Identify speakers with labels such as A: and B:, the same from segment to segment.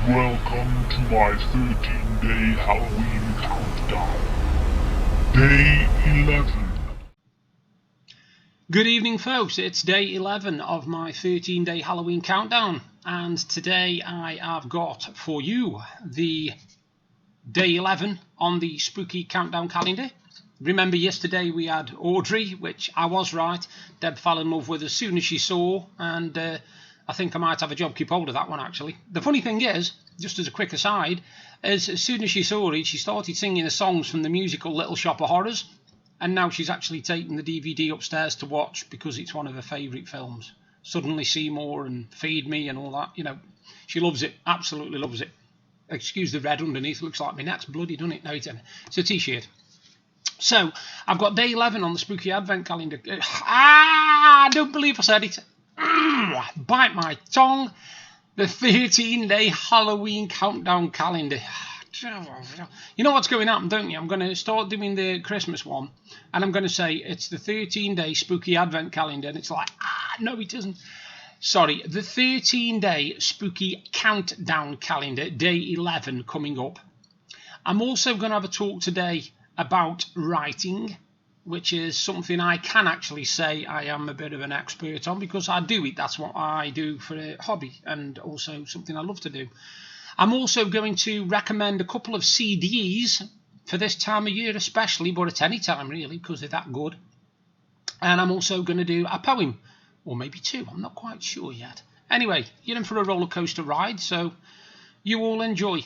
A: Welcome to my 13-day Halloween countdown. Day 11.
B: Good evening, folks. It's day 11 of my 13-day Halloween countdown, and today I have got for you the day 11 on the spooky countdown calendar. Remember yesterday we had Audrey, which I was right. Deb fell in love with as soon as she saw, and I think I might have a job keep hold of that one, actually. The funny thing is, just as a quick aside, is as soon as she saw it, she started singing the songs from the musical Little Shop of Horrors, and now she's actually taken the DVD upstairs to watch because it's one of her favourite films. Suddenly Seymour and Feed Me and all that, you know. She loves it, absolutely loves it. Excuse the red underneath, looks like my neck's bloody, doesn't it? No, it's a t-shirt. So, I've got day 11 on the spooky advent calendar. I don't believe I said it. Bite my tongue. The 13-day Halloween countdown calendar. You know what's going to happen, don't you? I'm going to start doing the Christmas one, and I'm going to say it's the 13-day spooky advent calendar, and it's like, no, it isn't. Sorry, the 13-day spooky countdown calendar, day 11 coming up. I'm also going to have a talk today about writing, which is something I can actually say I am a bit of an expert on because I do it. That's what I do for a hobby and also something I love to do. I'm also going to recommend a couple of CDs for this time of year especially, but at any time really because they're that good. And I'm also going to do a poem, or maybe two, I'm not quite sure yet. Anyway, you're in for a roller coaster ride, so you all enjoy.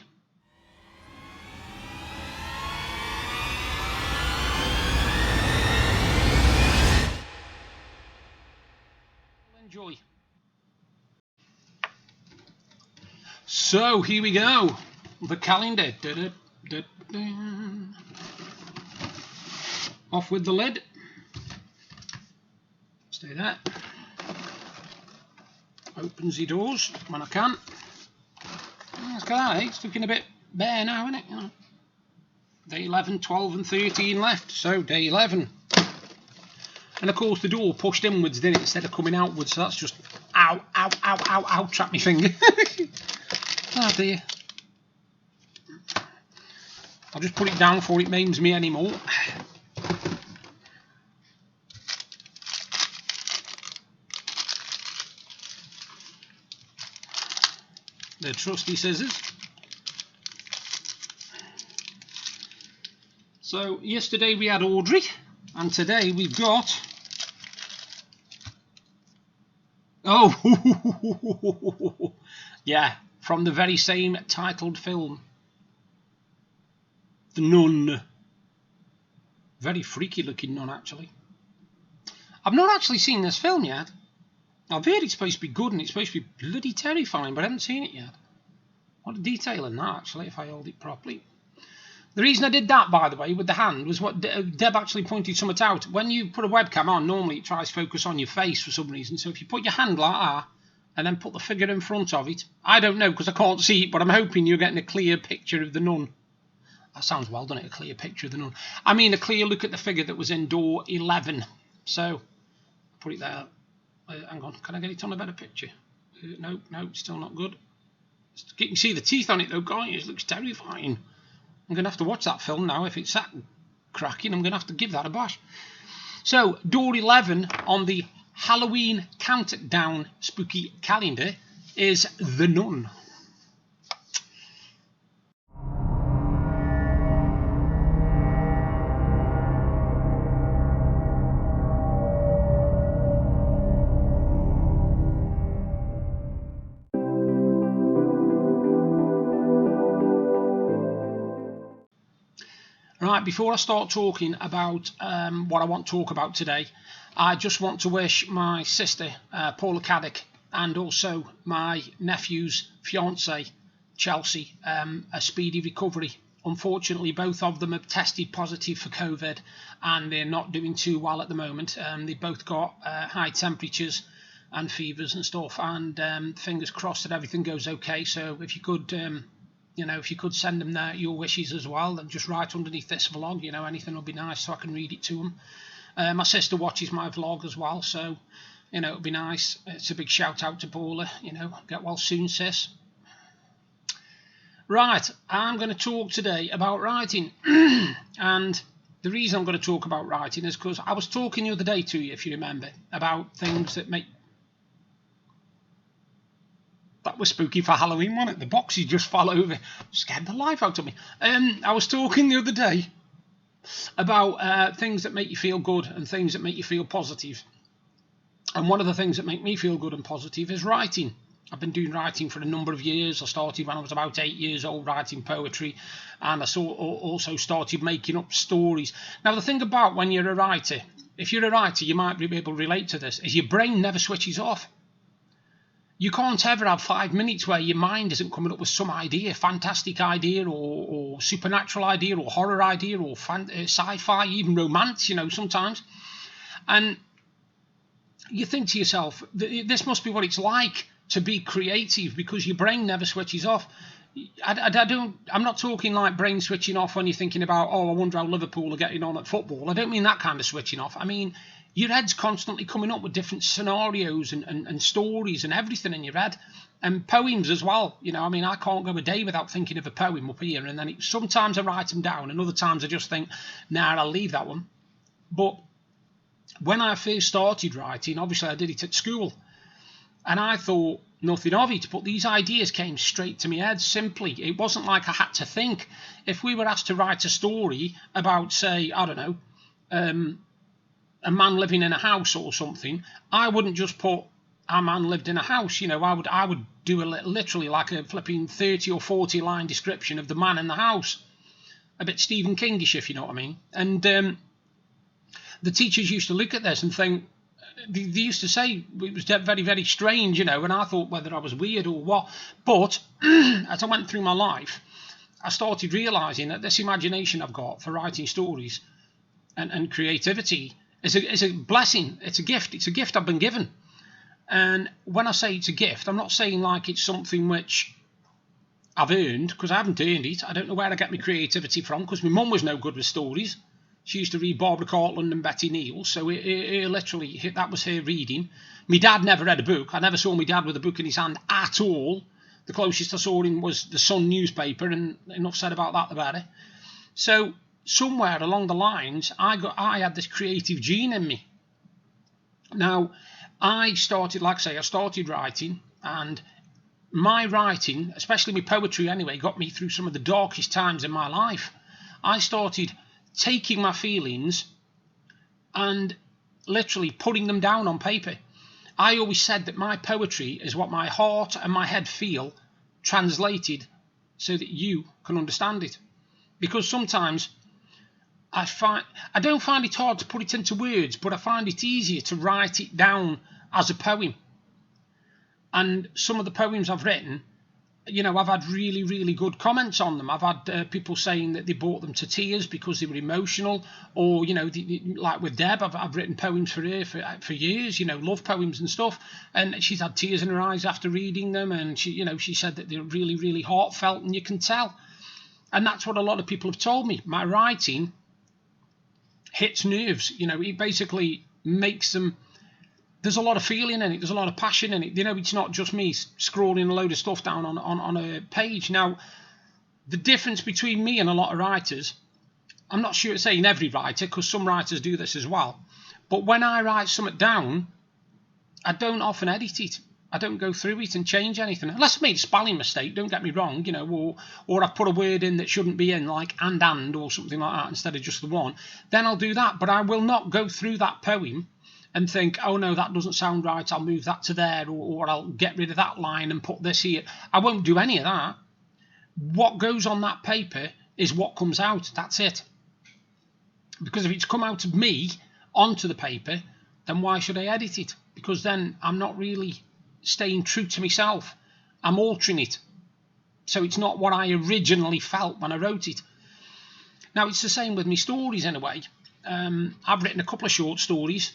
B: Enjoy. So here we go. The calendar. Off with the lid. Stay there. Opens the doors when I can. Let's go. It's looking a bit bare now, isn't it? You know. Day 11, 12 and 13 left. So day 11. And of course the door pushed inwards, didn't it, instead of coming outwards, so that's just ow, trap my finger. Oh dear. I'll just put it down before it maims me anymore. The trusty scissors. So yesterday we had Audrey, and today we've got... Oh, yeah, from the very same titled film, The Nun. Very freaky looking nun, actually. I've not actually seen this film yet. I've heard it's supposed to be good and it's supposed to be bloody terrifying, but I haven't seen it yet. What a detail in that, actually, if I hold it properly. The reason I did that, by the way, with the hand was what Deb actually pointed something out. When you put a webcam on, normally it tries to focus on your face for some reason. So if you put your hand like that and then put the figure in front of it, I don't know because I can't see it, but I'm hoping you're getting a clear picture of the nun. That sounds well, doesn't it? A clear picture of the nun. I mean, a clear look at the figure that was in door 11. So, put it there. Hang on, can I get it on a better picture? No, still not good. You can see the teeth on it though, guys. It looks terrifying. I'm going to have to watch that film now. If it's that cracking, I'm going to have to give that a bash. So, door 11 on the Halloween countdown spooky calendar is The Nun. Right, before I start talking about what I want to talk about today, I just want to wish my sister, Paula Caddick, and also my nephew's fiancée, Chelsea, a speedy recovery. Unfortunately, both of them have tested positive for COVID, and they're not doing too well at the moment. They've both got high temperatures and fevers and stuff, and fingers crossed that everything goes okay. So if you could... if you could send them your wishes as well, then just write underneath this vlog, anything will be nice so I can read it to them. My sister watches my vlog as well, so, it'll be nice. It's a big shout out to Paula, get well soon, sis. Right, I'm going to talk today about writing. And the reason I'm going to talk about writing is because I was talking the other day to you, if you remember, about things that make... That was spooky for Halloween, wasn't it? The boxes just fell over. Scared the life out of me. I was talking the other day about things that make you feel good and things that make you feel positive. And one of the things that make me feel good and positive is writing. I've been doing writing for a number of years. I started when I was about 8 years old writing poetry, and I also started making up stories. Now, the thing about when you're a writer, if you're a writer, you might be able to relate to this, is your brain never switches off. You can't ever have 5 minutes where your mind isn't coming up with some idea, fantastic idea or supernatural idea or horror idea or sci-fi, even romance, sometimes. And you think to yourself, this must be what it's like to be creative, because your brain never switches off. I'm not talking like brain switching off when you're thinking about, I wonder how Liverpool are getting on at football. I don't mean that kind of switching off. I mean, your head's constantly coming up with different scenarios and stories and everything in your head, and poems as well. I can't go a day without thinking of a poem up here, and then sometimes I write them down, and other times I just think, I'll leave that one. But when I first started writing, obviously I did it at school, and I thought nothing of it, but these ideas came straight to my head simply. It wasn't like I had to think. If we were asked to write a story about, say, I don't know, a man living in a house or something, I wouldn't just put a man lived in a house. I would do literally like a flipping 30 or 40 line description of the man in the house. A bit Stephen Kingish, if you know what I mean. And the teachers used to look at this and think, they used to say it was very, very strange, and I thought whether I was weird or what. But as I went through my life, I started realising that this imagination I've got for writing stories and creativity is a blessing. It's a gift. It's a gift I've been given. And when I say it's a gift, I'm not saying like it's something which I've earned, because I haven't earned it. I don't know where I get my creativity from, because my mum was no good with stories. She used to read Barbara Cartland and Betty Neal, so literally that was her reading. My dad never read a book. I never saw my dad with a book in his hand at all. The closest I saw him was the Sun newspaper, and enough said about that about it. So somewhere along the lines, I had this creative gene in me. Now, I started writing, and my writing, especially my poetry anyway, got me through some of the darkest times in my life. I started taking my feelings and literally putting them down on paper. I always said that my poetry is what my heart and my head feel, translated so that you can understand it. Because sometimes I don't find it hard to put it into words, but I find it easier to write it down as a poem. And some of the poems I've written, I've had really, really good comments on them. I've had people saying that they brought them to tears because they were emotional, or, like with Deb, I've written poems for her for years, love poems and stuff, and she's had tears in her eyes after reading them, and she said that they're really, really heartfelt, and you can tell. And that's what a lot of people have told me. My writing hits nerves, it basically makes them... There's a lot of feeling in it. There's a lot of passion in it. It's not just me scrolling a load of stuff down on a page. Now, the difference between me and a lot of writers, I'm not sure it's saying every writer, because some writers do this as well, but when I write something down, I don't often edit it. I don't go through it and change anything. Unless I made a spelling mistake, don't get me wrong, or I've put a word in that shouldn't be in, like and or something like that, instead of just the one. Then I'll do that, but I will not go through that poem and think, oh no, that doesn't sound right, I'll move that to there, or I'll get rid of that line and put this here. I won't do any of that. What goes on that paper is what comes out, that's it. Because if it's come out of me onto the paper, then why should I edit it? Because then I'm not really staying true to myself. I'm altering it. So it's not what I originally felt when I wrote it. Now, it's the same with my stories in a way. I've written a couple of short stories,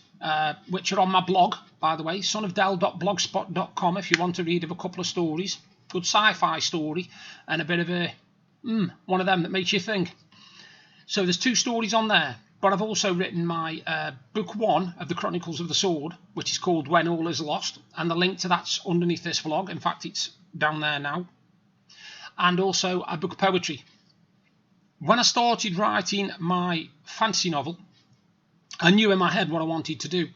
B: which are on my blog, by the way, sonofdell.blogspot.com, if you want to read of a couple of stories. Good sci-fi story, and a bit of a one of them that makes you think. So there's 2 stories on there, but I've also written my book 1 of the Chronicles of the Sword, which is called When All Is Lost, and the link to that's underneath this vlog. In fact, it's down there now. and also a book of poetry. When I started writing my fantasy novel, I knew in my head what I wanted to do.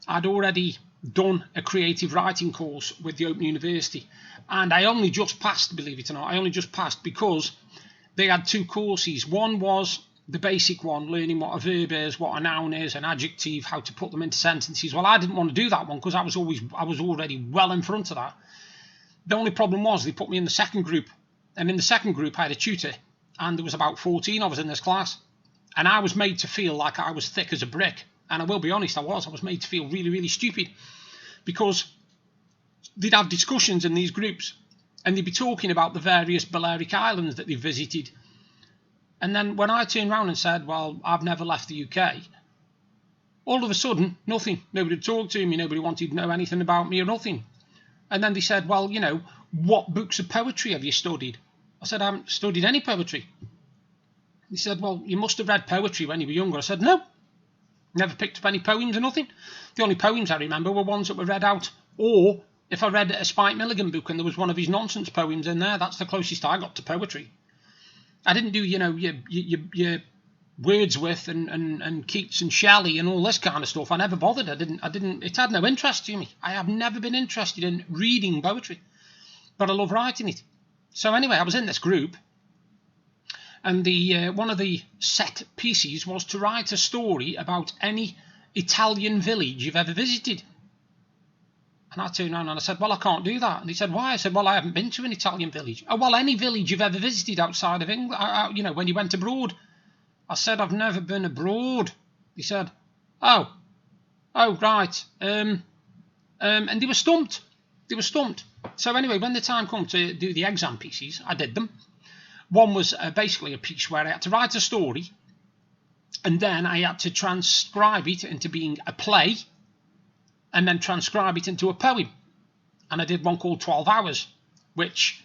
B: I'd already done a creative writing course with the Open University, and I only just passed, believe it or not. I only just passed because they had 2 courses. One was the basic one, learning what a verb is, what a noun is, an adjective, how to put them into sentences. Well, I didn't want to do that one because I was already well in front of that. The only problem was they put me in the second group, and in the second group I had a tutor, and there was about 14 of us in this class, and I was made to feel like I was thick as a brick. And I will be honest, I was made to feel really, really stupid, because they'd have discussions in these groups and they'd be talking about the various Balearic Islands that they visited. And then when I turned around and said, well, I've never left the UK, all of a sudden, nothing. Nobody would talk to me. Nobody wanted to know anything about me or nothing. And then they said, well, you know, what books of poetry have you studied? I said, I haven't studied any poetry. They said, well, you must have read poetry when you were younger. I said, no. Never picked up any poems or nothing. The only poems I remember were ones that were read out, or if I read a Spike Milligan book and there was one of his nonsense poems in there, that's the closest I got to poetry. I didn't do, you know, your Wordsworth and Keats and Shelley and all this kind of stuff. I never bothered. I didn't. It had no interest to me. I have never been interested in reading poetry, but I love writing it. So anyway, I was in this group. And one of the set pieces was to write a story about any Italian village you've ever visited. And I turned around and I said, well, I can't do that. And he said, why? I said, well, I haven't been to an Italian village. Oh, well, any village you've ever visited outside of England, you know, when you went abroad. I said, I've never been abroad. He said, oh, right. And they were stumped. So anyway, when the time came to do the exam pieces, I did them. One was basically a piece where I had to write a story, and then I had to transcribe it into being a play, and then transcribe it into a poem. And I did one called 12 Hours, which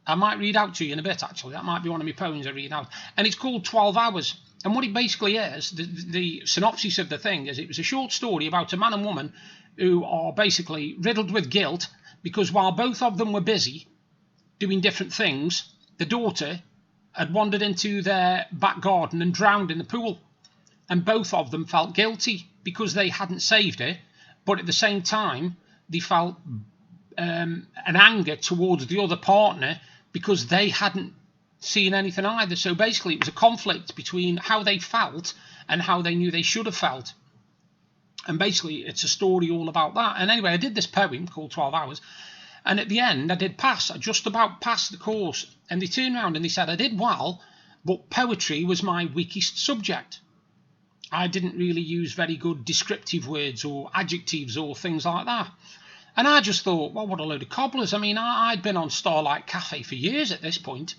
B: I might read out to you in a bit, actually. That might be one of my poems I read out. And it's called 12 Hours. And what it basically is, the synopsis of the thing is, it was a short story about a man and woman who are basically riddled with guilt, because while both of them were busy doing different things, the daughter had wandered into their back garden and drowned in the pool. And both of them felt guilty because they hadn't saved her, but at the same time, they felt an anger towards the other partner because they hadn't seen anything either. So basically, it was a conflict between how they felt and how they knew they should have felt. And basically, it's a story all about that. And anyway, I did this poem called 12 Hours. And at the end, I did pass. I just about passed the course. And they turned around and they said, I did well, but poetry was my weakest subject. I didn't really use very good descriptive words or adjectives or things like that. And I just thought, well, what a load of cobblers. I mean, I'd been on Starlight Cafe for years at this point,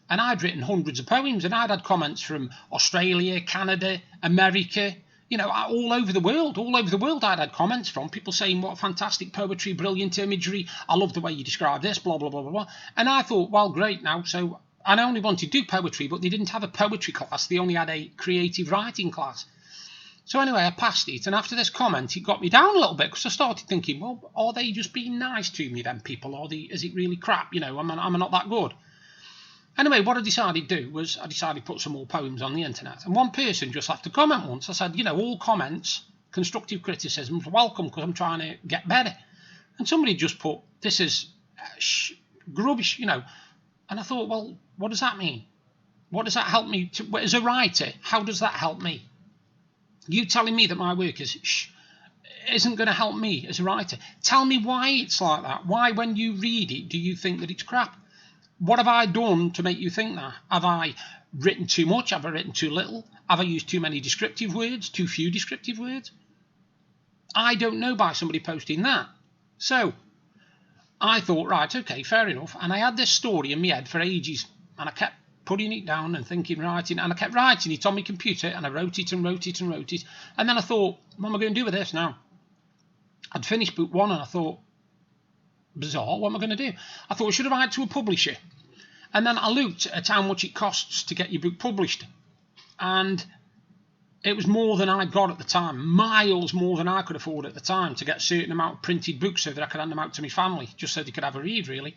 B: and I'd written hundreds of poems, and I'd had comments from Australia, Canada, America, you know, all over the world I'd had comments from people saying, what fantastic poetry, brilliant imagery, I love the way you describe this, blah, blah, blah, blah, blah. And I thought, well, great now. So I only wanted to do poetry, but they didn't have a poetry class. They only had a creative writing class. So anyway, I passed it. And after this comment, it got me down a little bit because I started thinking, well, are they just being nice to me then, people? Or is it really crap? You know, am I not that good? Anyway, what I decided to do was I decided to put some more poems on the internet. And one person just left a comment once. I said, you know, all comments, constructive criticisms, welcome because I'm trying to get better. And somebody just put, this is rubbish, you know. And I thought, well, what does that mean? What does that help me to, as a writer? How does that help me? You telling me that my work isn't going to help me as a writer. Tell me why it's like that. Why, when you read it, do you think that it's crap? What have I done to make you think that? Have I written too much? Have I written too little? Have I used too many descriptive words? Too few descriptive words? I don't know by somebody posting that. So I thought, right, okay, fair enough. And I had this story in my head for ages. And I kept putting it down and thinking, writing. And I kept writing it on my computer. And I wrote it and wrote it and wrote it. And then I thought, what am I going to do with this now? I'd finished book one and I thought, bizarre, what am I going to do? I thought I should have write to a publisher. And then I looked at how much it costs to get your book published. And it was more than I got at the time, miles more than I could afford at the time to get a certain amount of printed books so that I could hand them out to my family, just so they could have a read, really.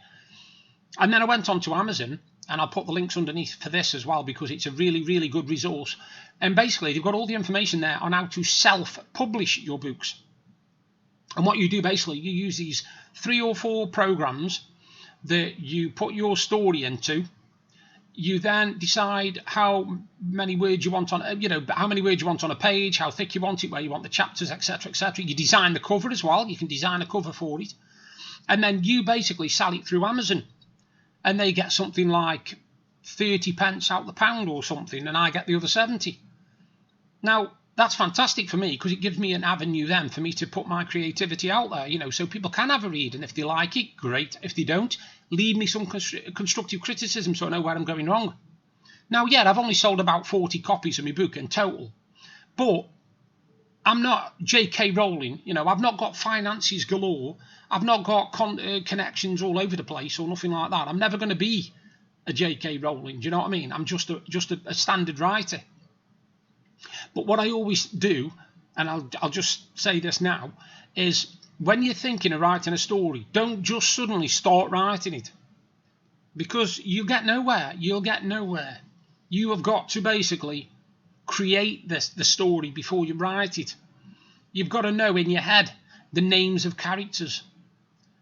B: And then I went on to Amazon, and I'll put the links underneath for this as well, because it's a really, really good resource. And basically, they've got all the information there on how to self-publish your books. And what you do, basically, you use these 3 or 4 programs that you put your story into. You then decide how many words you want on, how many words you want on a page, how thick you want it, where you want the chapters, etc., etc. You design the cover as well. You can design a cover for it. And then you basically sell it through Amazon. And they get something like 30 pence out the pound or something, and I get the other 70. Now, that's fantastic for me, because it gives me an avenue then for me to put my creativity out there, so people can have a read, and if they like it, great. If they don't, leave me some constructive criticism so I know where I'm going wrong. Now, yeah, I've only sold about 40 copies of my book in total, but I'm not J.K. Rowling, I've not got finances galore, I've not got connections all over the place or nothing like that. I'm never going to be a J.K. Rowling, do you know what I mean? I'm just a standard writer. But what I always do, and I'll just say this now, is when you're thinking of writing a story, don't just suddenly start writing it, because you'll get nowhere. You have got to basically create the story before you write it. You've got to know in your head the names of characters.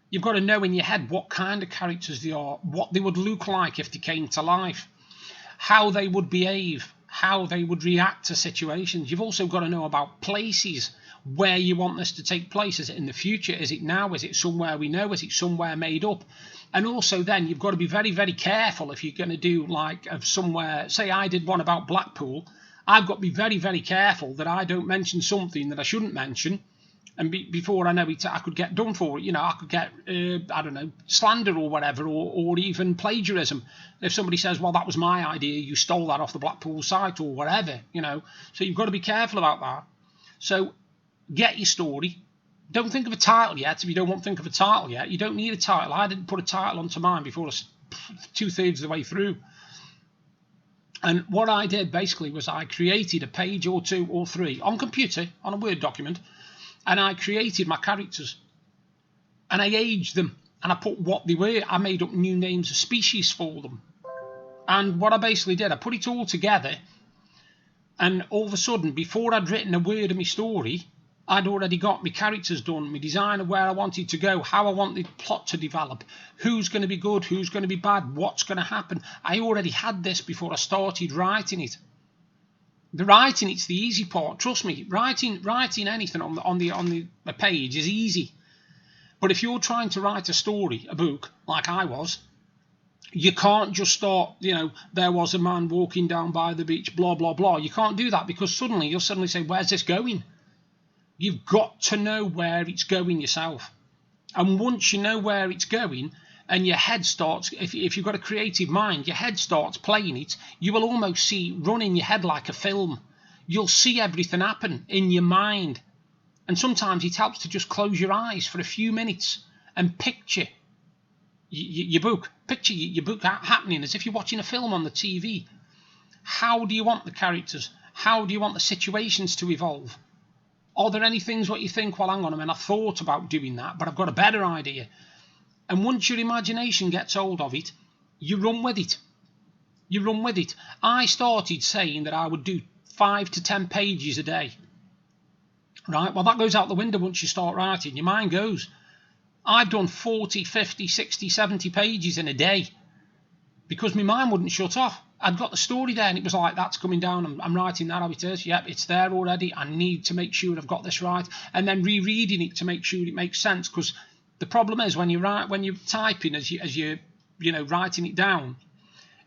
B: You've got to know in your head what kind of characters they are, what they would look like if they came to life, how they would behave, how they would react to situations. You've also got to know about places, where you want this to take place. Is it in the future? Is it now? Is it somewhere we know? Is it somewhere made up? And also then you've got to be very, very careful if you're going to do like of somewhere, say I did one about Blackpool, I've got to be very, very careful that I don't mention something that I shouldn't mention. And before I know it, I could get done for it. I could get, slander or whatever, or even plagiarism. If somebody says, well, that was my idea, you stole that off the Blackpool site or whatever, So you've got to be careful about that. So get your story. Don't think of a title yet. If you don't want to think of a title yet, you don't need a title. I didn't put a title onto mine before I was 2/3 of the way through. And what I did basically was I created a page or 2 or 3 on computer, on a Word document, and I created my characters, and I aged them, and I put what they were. I made up new names of species for them. And what I basically did, I put it all together, and all of a sudden, before I'd written a word of my story, I'd already got my characters done, my design of where I wanted to go, how I wanted the plot to develop, who's going to be good, who's going to be bad, what's going to happen. I already had this before I started writing it. The writing, it's the easy part. Trust me, writing anything on the page is easy. But if you're trying to write a story, a book, like I was, you can't just start, there was a man walking down by the beach, blah, blah, blah. You can't do that, because you'll suddenly say, where's this going? You've got to know where it's going yourself. And once you know where it's going, and your head starts, if you've got a creative mind, your head starts playing it, you will almost see run in your head like a film. You'll see everything happen in your mind. And sometimes it helps to just close your eyes for a few minutes and picture your book. Picture your book happening as if you're watching a film on the TV. How do you want the characters? How do you want the situations to evolve? Are there any things what you think, well, hang on a minute, I thought about doing that, but I've got a better idea. And once your imagination gets hold of it, you run with it. You run with it. I started saying that I would do 5 to 10 pages a day. Right? Well, that goes out the window once you start writing. Your mind goes. I've done 40, 50, 60, 70 pages in a day because my mind wouldn't shut off. I'd got the story there, and it was like, that's coming down. I'm writing that how it is. Yep, it's there already. I need to make sure I've got this right. And then rereading it to make sure it makes sense, because the problem is when you're typing as you're writing it down,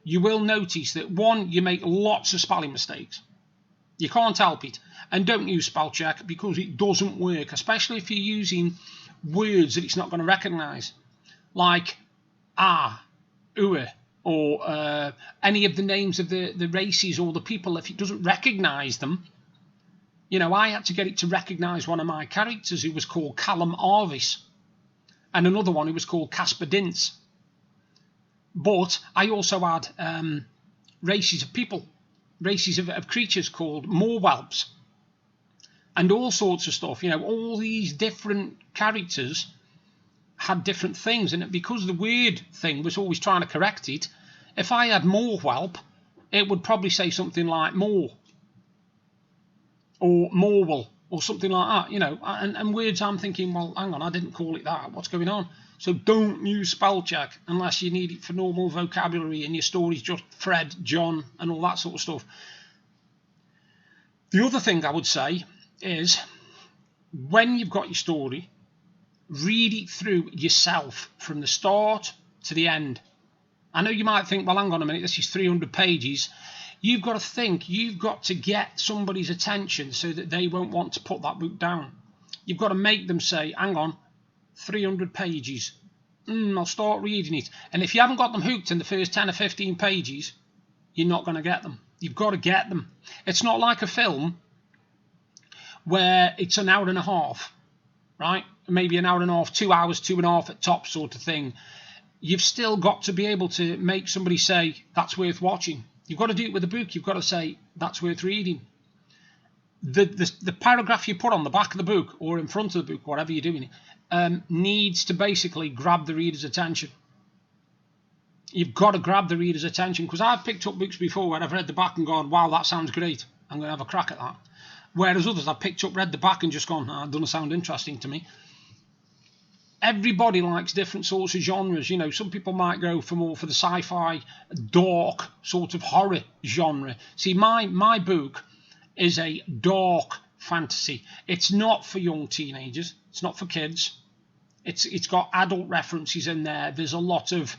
B: you will notice that, one, you make lots of spelling mistakes. You can't help it. And don't use spell check, because it doesn't work, especially if you're using words that it's not going to recognise, like uwe, or any of the names of the races or the people. If it doesn't recognise them, I had to get it to recognise one of my characters who was called Callum Arvis, and another one who was called Casper Dintz. But I also had races of people, races of creatures called Morwhelps, and all sorts of stuff. All these different characters had different things, and because the weird thing was always trying to correct it, if I had more whelp, it would probably say something like more or morwell or something like that, you know, and words I'm thinking, well, hang on, I didn't call it that, what's going on? So don't use spell check unless you need it for normal vocabulary and your story's just Fred, John, and all that sort of stuff. The other thing I would say is, when you've got your story, read it through yourself from the start to the end. I know you might think, well, hang on a minute, this is 300 pages. You've got to think, you've got to get somebody's attention so that they won't want to put that book down. You've got to make them say, hang on, 300 pages. I'll start reading it. And if you haven't got them hooked in the first 10 or 15 pages, you're not going to get them. You've got to get them. It's not like a film where it's an hour and a half, right? Maybe an hour and a half, 2 hours, 2.5 at top sort of thing. You've still got to be able to make somebody say, that's worth watching. You've got to do it with a book. You've got to say, that's worth reading. The paragraph you put on the back of the book or in front of the book, whatever you're doing, needs to basically grab the reader's attention. You've got to grab the reader's attention, because I've picked up books before where I've read the back and gone, wow, that sounds great, I'm going to have a crack at that. Whereas others I've picked up, read the back and just gone, that doesn't sound interesting to me. Everybody likes different sorts of genres. You know, some people might go for more for the sci-fi, dark sort of horror genre. See, my book is a dark fantasy. It's not for young teenagers. It's not for kids. It's got adult references in there. There's a lot of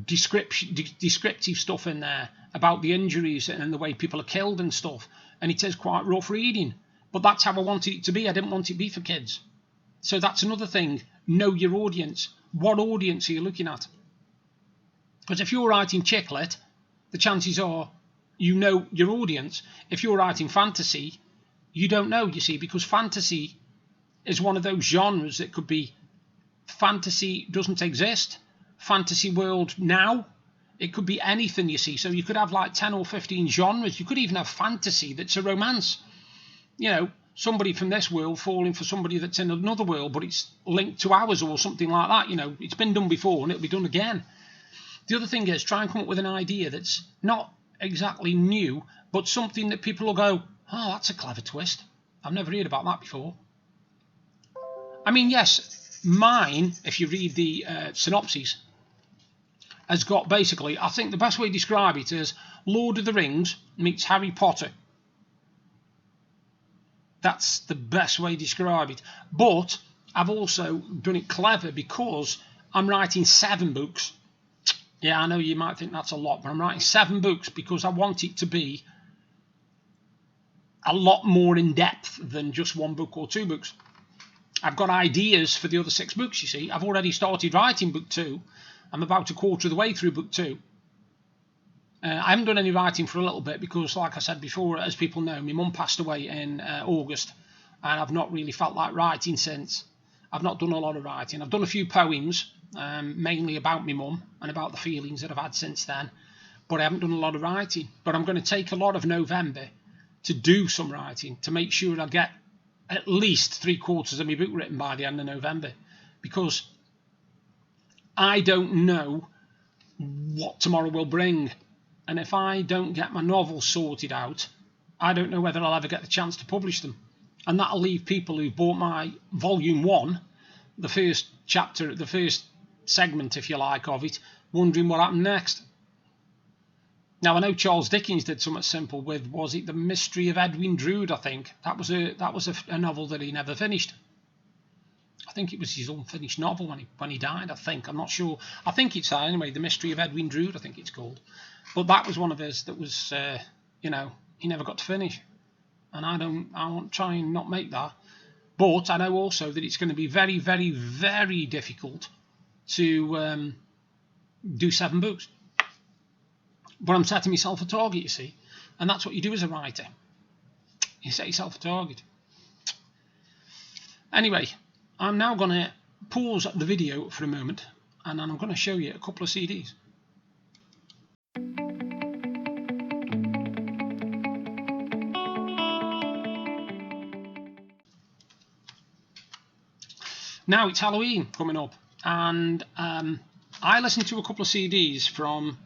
B: descriptive stuff in there about the injuries and the way people are killed and stuff. And it is quite rough reading. But that's how I wanted it to be. I didn't want it to be for kids. So that's another thing. Know your audience. What audience are you looking at? Because if you're writing chick lit, the chances are you know your audience. If you're writing fantasy, you don't know, you see, because fantasy is one of those genres that could be fantasy doesn't exist, fantasy world now. It could be anything, you see. So you could have like 10 or 15 genres. You could even have fantasy that's a romance. You know, somebody from this world falling for somebody that's in another world, but it's linked to ours or something like that. You know, it's been done before and it'll be done again. The other thing is, try and come up with an idea that's not exactly new, but something that people will go, oh, that's a clever twist. I've never heard about that before. I mean, yes, mine, if you read the synopses, has got basically, I think the best way to describe it is Lord of the Rings meets Harry Potter. That's the best way to describe it. But I've also done it clever because I'm writing 7 books. Yeah, I know you might think that's a lot, but I'm writing 7 books because I want it to be a lot more in depth than just 1 book or 2 books. I've got ideas for the other 6 books, you see. I've already started writing book 2. I'm about a quarter of the way through book 2. I haven't done any writing for a little bit because, like I said before, as people know, my mum passed away in August, and I've not really felt like writing since. I've not done a lot of writing. I've done a few poems, mainly about my mum and about the feelings that I've had since then, but I haven't done a lot of writing. But I'm going to take a lot of November to do some writing, to make sure I get at least 3/4 of my book written by the end of November, because I don't know what tomorrow will bring. And if I don't get my novels sorted out, I don't know whether I'll ever get the chance to publish them. And that'll leave people who bought my volume 1, the first chapter, the first segment, if you like, of it, wondering what happened next. Now, I know Charles Dickens did something simple with, was it The Mystery of Edwin Drood, I think. That was a novel that he never finished. I think it was his unfinished novel when he died, I think. I'm not sure. I think it's that anyway, The Mystery of Edwin Drood, I think it's called. But that was one of his that was, you know, he never got to finish. And I won't try and not make that. But I know also that it's going to be very, very, very difficult to do 7 books. But I'm setting myself a target, you see. And that's what you do as a writer. You set yourself a target. Anyway, I'm now going to pause the video for a moment, and then I'm going to show you a couple of CDs. Now it's Halloween coming up, and I listened to a couple of CDs from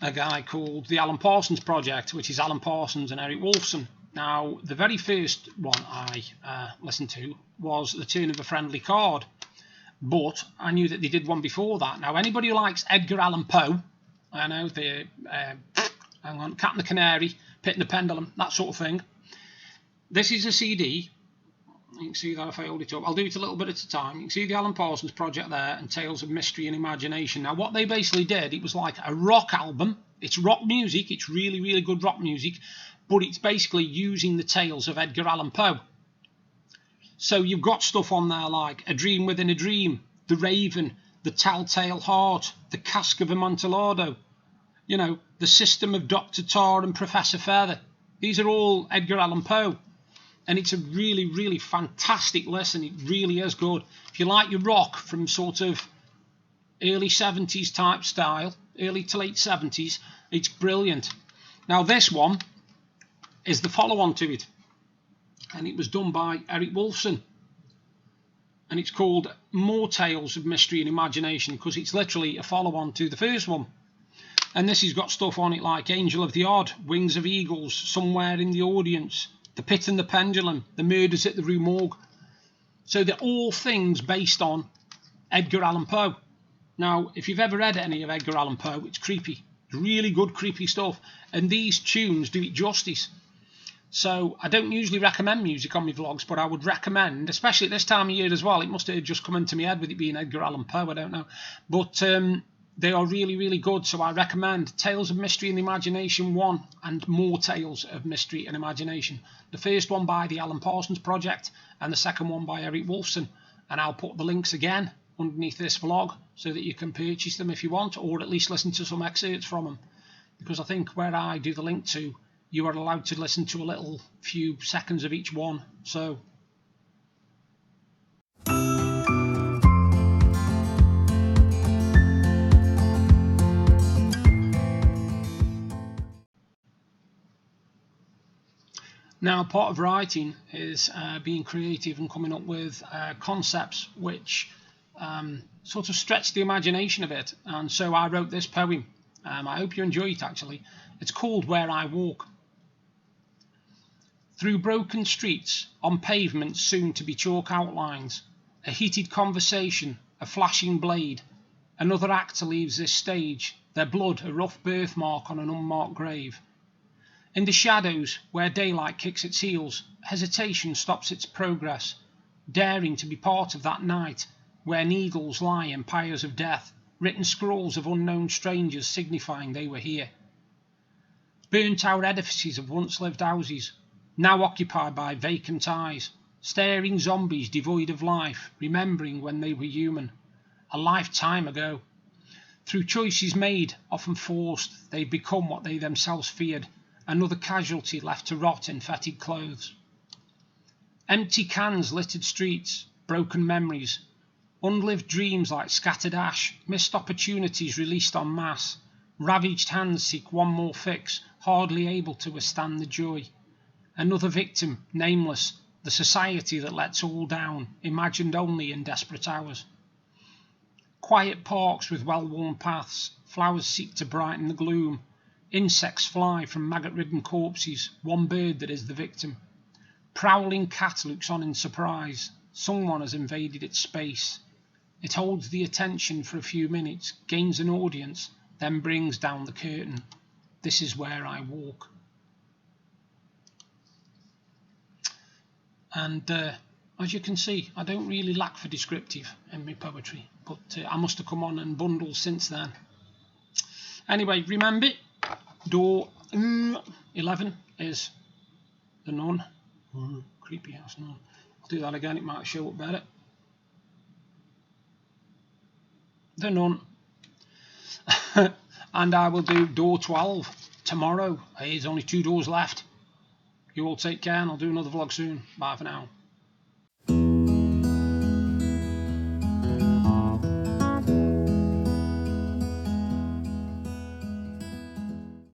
B: a guy called the Alan Parsons Project, which is Alan Parsons and Eric Woolfson. Now, the very first one I listened to was The Turn of a Friendly Card, but I knew that they did one before that. Now, anybody who likes Edgar Allan Poe, I know the Cat and the Canary, Pit and the Pendulum, that sort of thing. This is a CD. You can see that if I hold it up. I'll do it a little bit at a time. You can see the Alan Parsons Project there and Tales of Mystery and Imagination. Now, what they basically did, it was like a rock album. It's rock music. It's really, really good rock music. But it's basically using the tales of Edgar Allan Poe. So you've got stuff on there like A Dream Within a Dream, The Raven, The Telltale Heart, The Cask of Amontillado, you know, The System of Dr. Tar and Professor Feather. These are all Edgar Allan Poe. And it's a really, really fantastic listen. It really is good. If you like your rock from sort of early 70s type style, early to late 70s, it's brilliant. Now this one is the follow-on to it. And it was done by Eric Woolfson. And it's called More Tales of Mystery and Imagination, because it's literally a follow-on to the first one. And this has got stuff on it like Angel of the Odd, Wings of Eagles, Somewhere in the Audience, The Pit and the Pendulum, The Murders at the Rue Morgue. So they're all things based on Edgar Allan Poe. Now, if you've ever read any of Edgar Allan Poe, it's creepy. It's really good, creepy stuff. And these tunes do it justice. So I don't usually recommend music on my vlogs, but I would recommend, especially at this time of year as well, it must have just come into my head with it being Edgar Allan Poe, I don't know. But they are really, really good, so I recommend Tales of Mystery and Imagination 1 and More Tales of Mystery and Imagination. The first one by the Alan Parsons Project and the second one by Eric Woolfson. And I'll put the links again underneath this vlog so that you can purchase them if you want, or at least listen to some excerpts from them. Because I think where I do the link to, you are allowed to listen to a little few seconds of each one. So now, part of writing is being creative and coming up with concepts which sort of stretch the imagination a bit. And so I wrote this poem. I hope you enjoy it, actually. It's called Where I Walk. Through broken streets, on pavements soon to be chalk outlines, a heated conversation, a flashing blade. Another actor leaves this stage, their blood a rough birthmark on an unmarked grave. In the shadows, where daylight kicks its heels, hesitation stops its progress, daring to be part of that night, where needles lie in pyres of death, written scrolls of unknown strangers signifying they were here. Burnt-out edifices of once-lived houses, now occupied by vacant eyes, staring zombies devoid of life, remembering when they were human, a lifetime ago. Through choices made, often forced, they'd become what they themselves feared, another casualty left to rot in fetid clothes. Empty cans littered streets, broken memories, unlived dreams like scattered ash, missed opportunities released en masse, ravaged hands seek one more fix, hardly able to withstand the joy. Another victim, nameless, the society that lets all down, imagined only in desperate hours. Quiet parks with well-worn paths, flowers seek to brighten the gloom, insects fly from maggot-ridden corpses, one bird that is the victim. Prowling cat looks on in surprise, someone has invaded its space. It holds the attention for a few minutes, gains an audience, then brings down the curtain. This is where I walk. And as you can see, I don't really lack for descriptive in my poetry, but I must have come on and bundled since then. Anyway, remember, door 11 is the nun. Creepy ass nun. I'll do that again, it might show up better. The nun. And I will do door 12 tomorrow. There's only 2 doors left. You all take care, and I'll do another vlog soon. Bye for now.